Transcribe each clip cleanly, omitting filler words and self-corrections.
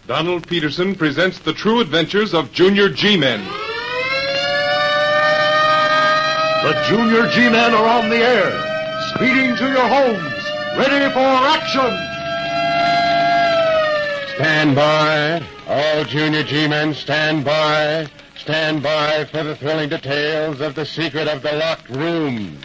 Donald Peterson presents the true adventures of Junior G-Men. The Junior G-Men are on the air, speeding to your homes, ready for action. Stand by. All Junior G-Men, stand by. Stand by for the thrilling details of The Secret of the Locked Room.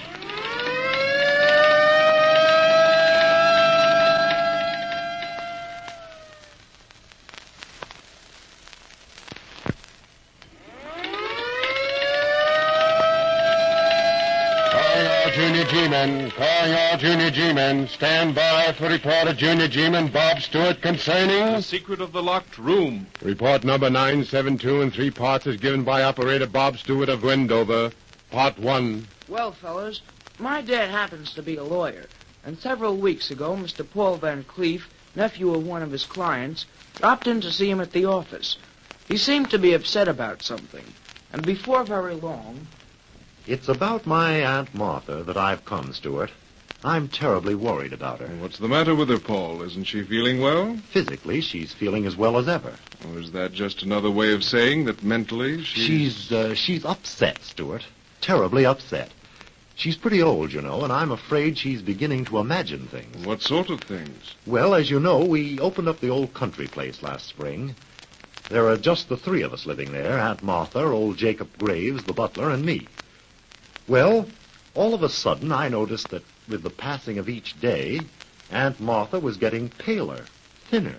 Calling all Junior G-Men. Stand by for report of Junior G-Man Bob Stewart concerning... The Secret of the Locked Room. Report number 972 in 3 parts is given by Operator Bob Stewart of Wendover. Part 1. Well, fellas, my dad happens to be a lawyer, and several weeks ago, Mr. Paul Van Cleef, nephew of one of his clients, dropped in to see him at the office. He seemed to be upset about something, and before very long... It's about my Aunt Martha that I've come, Stewart. I'm terribly worried about her. What's the matter with her, Paul? Isn't she feeling well? Physically, she's feeling as well as ever. Or is that just another way of saying that mentally She's upset, Stewart. Terribly upset. She's pretty old, you know, and I'm afraid she's beginning to imagine things. What sort of things? Well, as you know, we opened up the old country place last spring. There are just the 3 of us living there, Aunt Martha, old Jacob Graves, the butler, and me. Well, all of a sudden, I noticed that with the passing of each day, Aunt Martha was getting paler, thinner,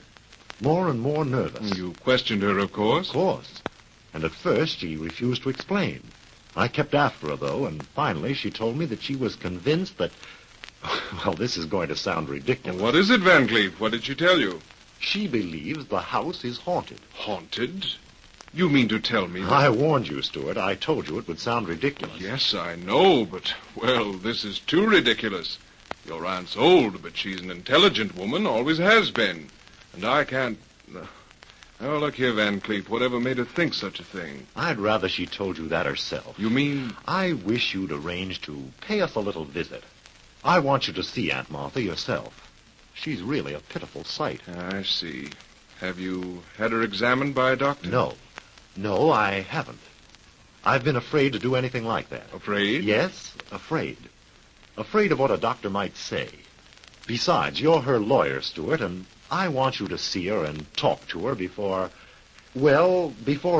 more and more nervous. You questioned her, of course. Of course. And at first, she refused to explain. I kept after her, though, and finally she told me that she was convinced that... Well, this is going to sound ridiculous. What is it, Van Cleef? What did she tell you? She believes the house is haunted. Haunted? You mean to tell me that... I warned you, Stewart. I told you it would sound ridiculous. Yes, I know, but, well, this is too ridiculous. Your aunt's old, but she's an intelligent woman, always has been. And I can't... Oh, look here, Van Cleef, whatever made her think such a thing? I'd rather she told you that herself. You mean... I wish you'd arrange to pay us a little visit. I want you to see Aunt Martha yourself. She's really a pitiful sight. I see. Have you had her examined by a doctor? No, I haven't. I've been afraid to do anything like that. Afraid? Yes, afraid. Afraid of what a doctor might say. Besides, you're her lawyer, Stewart, and I want you to see her and talk to her before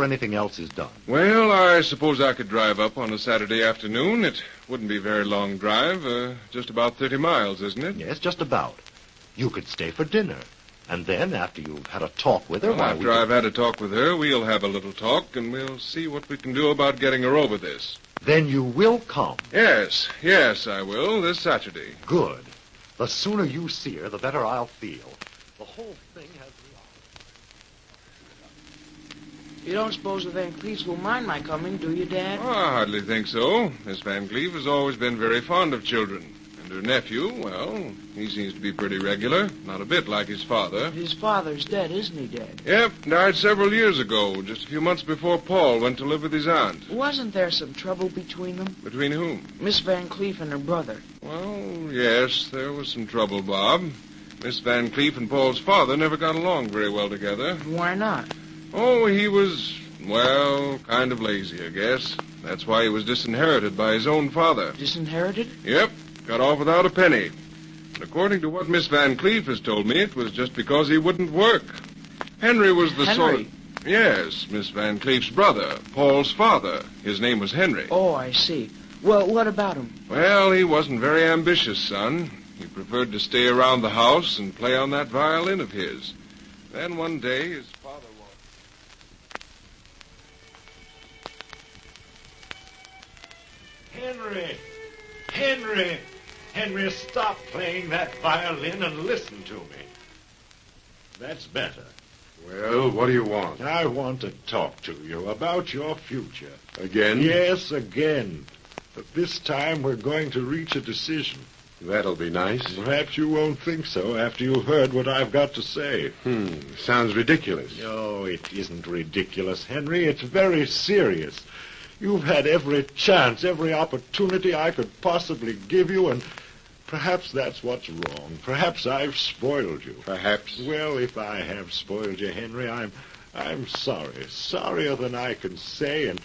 anything else is done. Well, I suppose I could drive up on a Saturday afternoon. It wouldn't be a very long drive. Just about 30 miles, isn't it? Yes, just about. You could stay for dinner. And then, after you've had a talk with her... Well, after I've had a talk with her, we'll have a little talk, and we'll see what we can do about getting her over this. Then you will come? Yes, I will, this Saturday. Good. The sooner you see her, the better I'll feel. The whole thing has me... You don't suppose the Van Cleefs will mind my coming, do you, Dad? Oh, I hardly think so. Miss Van Cleef has always been very fond of children. And her nephew, well, he seems to be pretty regular. Not a bit like his father. His father's dead, isn't he, Dad? Yep, died several years ago, just a few months before Paul went to live with his aunt. Wasn't there some trouble between them? Between whom? Miss Van Cleef and her brother. Well, yes, there was some trouble, Bob. Miss Van Cleef and Paul's father never got along very well together. Why not? Oh, he was, well, kind of lazy, I guess. That's why he was disinherited by his own father. Disinherited? Yep. Got off without a penny. And according to what Miss Van Cleef has told me, it was just because he wouldn't work. Henry was the sort of... Yes, Miss Van Cleef's brother, Paul's father. His name was Henry. Oh, I see. Well, what about him? Well, he wasn't very ambitious, son. He preferred to stay around the house and play on that violin of his. Then one day, his father walked... Henry, stop playing that violin and listen to me. That's better. Well, what do you want? I want to talk to you about your future. Again? Yes, again. But this time we're going to reach a decision. That'll be nice. Perhaps you won't think so after you've heard what I've got to say. Sounds ridiculous. No, it isn't ridiculous, Henry. It's very serious. You've had every chance, every opportunity I could possibly give you, and Perhaps that's what's wrong. Perhaps I've spoiled you. Perhaps. Well, if I have spoiled you, Henry, I'm sorry. Sorrier than I can say, and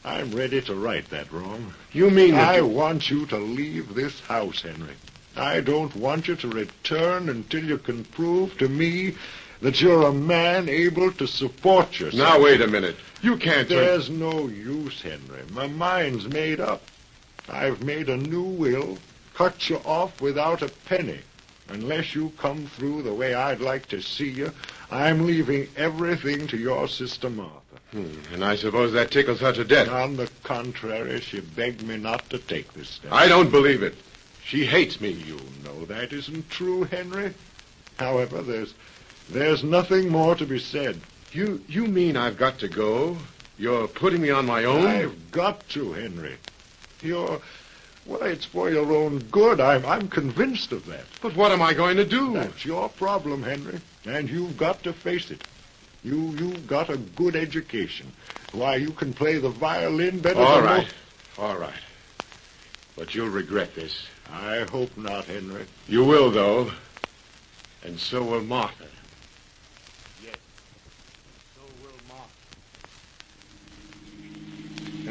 I'm ready to right that wrong. You mean that I want you to leave this house, Henry. I don't want you to return until you can prove to me that you're a man able to support yourself. Now, wait a minute. You can't... There's no use, Henry. My mind's made up. I've made a new will, cut you off without a penny. Unless you come through the way I'd like to see you, I'm leaving everything to your sister Martha. And I suppose that tickles her to death. On the contrary, she begged me not to take this step. I don't believe it. She hates me. You know that isn't true, Henry. However, there's nothing more to be said. You mean I've got to go? You're putting me on my own? I've got to, Henry. Well, it's for your own good. I'm convinced of that. But what am I going to do? That's your problem, Henry, and you've got to face it. You've got a good education. Why, you can play the violin better All than right. most. All right. But you'll regret this. I hope not, Henry. You will, though. And so will Martha. Yes, so will Martha.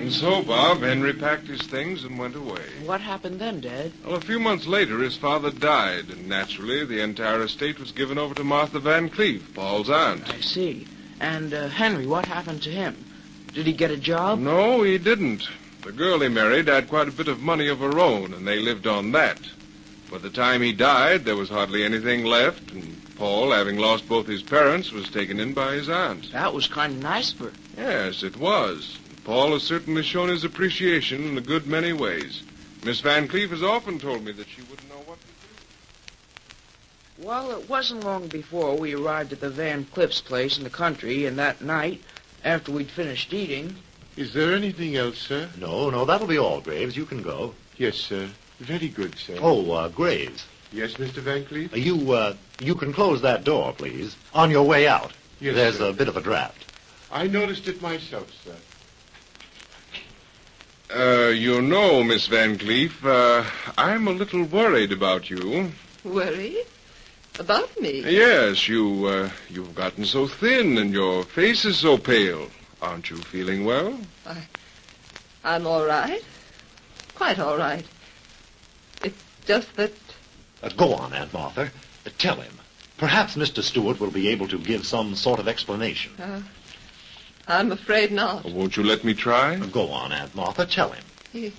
And so, Bob, Henry packed his things and went away. What happened then, Dad? Well, a few months later, his father died, and naturally, the entire estate was given over to Martha Van Cleef, Paul's aunt. I see. And, Henry, what happened to him? Did he get a job? No, he didn't. The girl he married had quite a bit of money of her own, and they lived on that. By the time he died, there was hardly anything left, and Paul, having lost both his parents, was taken in by his aunt. That was kind of nice for her. Yes, it was. Paul has certainly shown his appreciation in a good many ways. Miss Van Cleef has often told me that she wouldn't know what to do. Well, it wasn't long before we arrived at the Van Cleef's place in the country, and that night, after we'd finished eating... Is there anything else, sir? No, that'll be all, Graves. You can go. Yes, sir. Very good, sir. Oh, Graves, Yes, Mr. Van Cleef? you can close that door, please. On your way out. Yes, There's sir. a bit of a draft. I noticed it myself, sir. You know, Miss Van Cleef, I'm a little worried about you. Worried? About me? Yes, you've gotten so thin and your face is so pale. Aren't you feeling well? I'm all right. Quite all right. It's just that... Go on, Aunt Martha. Tell him. Perhaps Mr. Stewart will be able to give some sort of explanation. I'm afraid not. Won't you let me try? Go on, Aunt Martha. Tell him.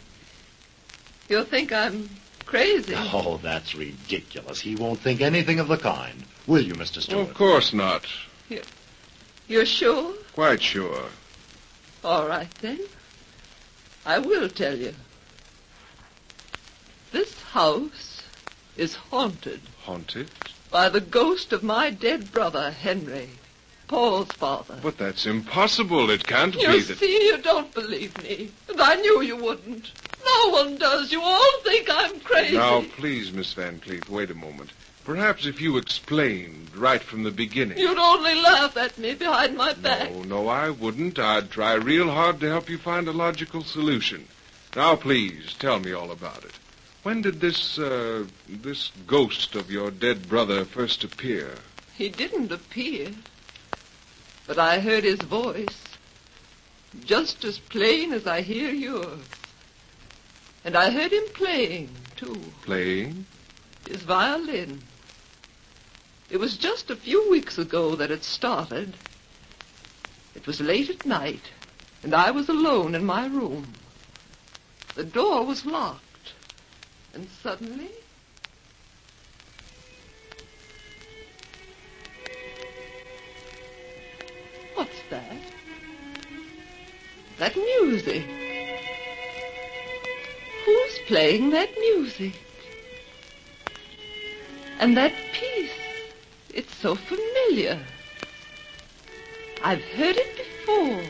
You'll think I'm crazy. Oh, that's ridiculous. He won't think anything of the kind. Will you, Mr. Stewart? Of course not. You're sure? Quite sure. All right, then. I will tell you. This house is haunted. Haunted? By the ghost of my dead brother, Henry, Paul's father. But that's impossible. It can't You be that... see, you don't believe me. And I knew you wouldn't. No one does. You all think I'm crazy. Now, please, Miss Van Cleef, wait a moment. Perhaps if you explained right from the beginning... You'd only laugh at me behind my back. No, I wouldn't. I'd try real hard to help you find a logical solution. Now, please, tell me all about it. When did this ghost of your dead brother first appear? He didn't appear. But I heard his voice. Just as plain as I hear yours. And I heard him playing, too. Playing? His violin. It was just a few weeks ago that it started. It was late at night, and I was alone in my room. The door was locked, and suddenly... What's that? That music. Who's playing that music? And that piece, it's so familiar. I've heard it before.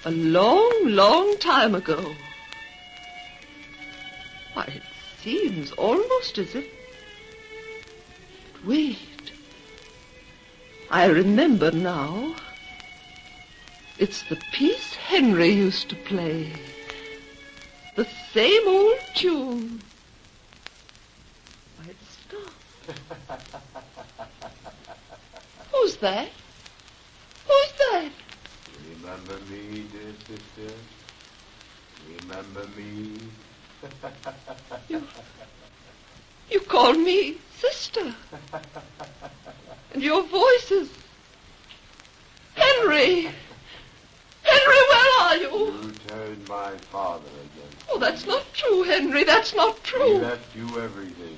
A long, long time ago. Why, it seems almost as if... Wait. I remember now. It's the piece Henry used to play. The same old tune. Who's that? Who's that? Remember me, dear sister? Remember me? You call me sister. And your voice is... Henry! Henry, where are you? You turned my father against Oh, that's not true, Henry. That's not me. true. He left you everything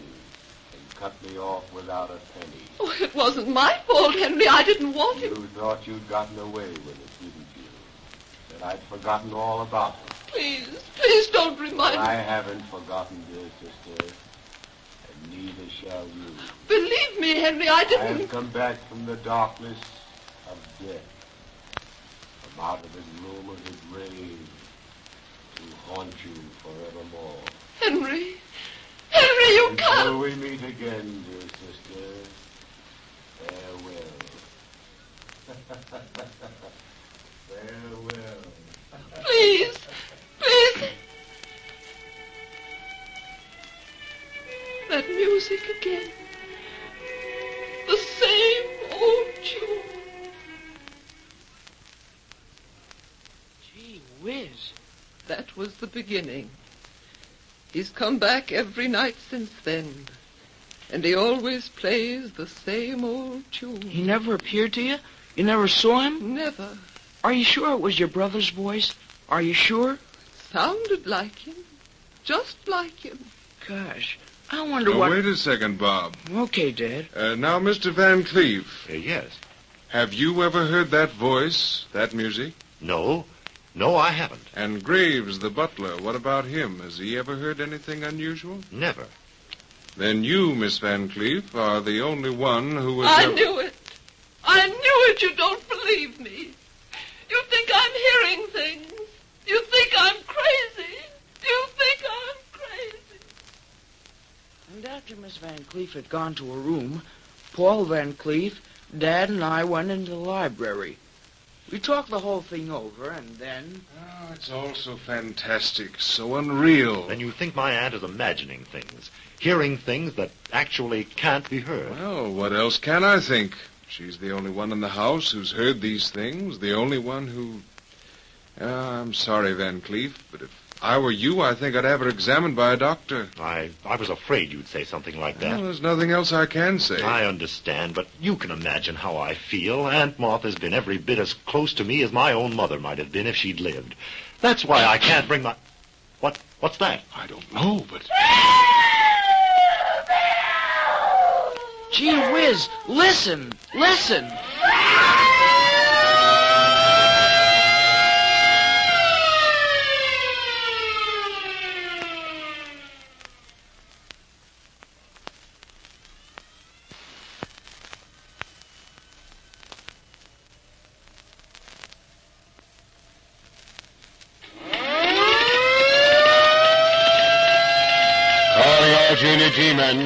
and cut me off without a penny. Oh, it wasn't my fault, Henry. I didn't want it. You thought you'd gotten away with it, didn't you? That I'd forgotten all about it. Please don't remind me. I haven't forgotten, dear sister, and neither shall you. Believe me, Henry, I didn't... I've come back from the darkness of death, from out of the gloom of the grave, to haunt you forevermore. Henry, you can't... Until we meet again, dear sister, farewell. Farewell. Please. That music again. The same old tune. Gee whiz. That was the beginning. He's come back every night since then. And he always plays the same old tune. He never appeared to you? You never saw him? Never. Are you sure it was your brother's voice? Are you sure? Sounded like him. Just like him. Gosh, I wonder Now, what... wait a second, Bob. Okay, Dad. Now, Mr. Van Cleef, Yes. have you ever heard that voice, that music? No, I haven't. And Graves, the butler, what about him? Has he ever heard anything unusual? Never. Then you, Miss Van Cleef, are the only one who has... I knew it. You don't believe me. You think I'm hearing things. You think I'm crazy. And after Miss Van Cleef had gone to her room, Paul Van Cleef, Dad, and I went into the library. We talked the whole thing over, and then... Oh, it's all so fantastic, so unreal. Then you think my aunt is imagining things, hearing things that actually can't be heard. Well, what else can I think? She's the only one in the house who's heard these things, the only one who... I'm sorry, Van Cleef, but if I were you, I think I'd have her examined by a doctor. I was afraid you'd say something like that. Well, there's nothing else I can say. I understand, but you can imagine how I feel. Aunt Martha's been every bit as close to me as my own mother might have been if she'd lived. That's why I can't bring my... What's that? I don't know, but... Gee whiz, listen!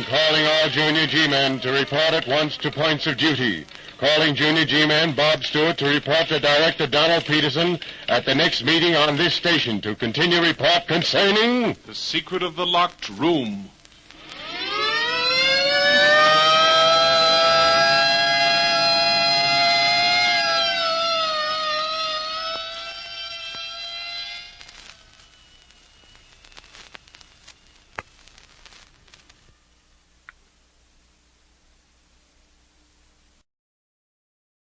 Calling all Junior G-men to report at once to points of duty. Calling Junior G-man Bob Stewart to report to Director Donald Peterson at the next meeting on this station to continue report concerning... The secret of the locked room.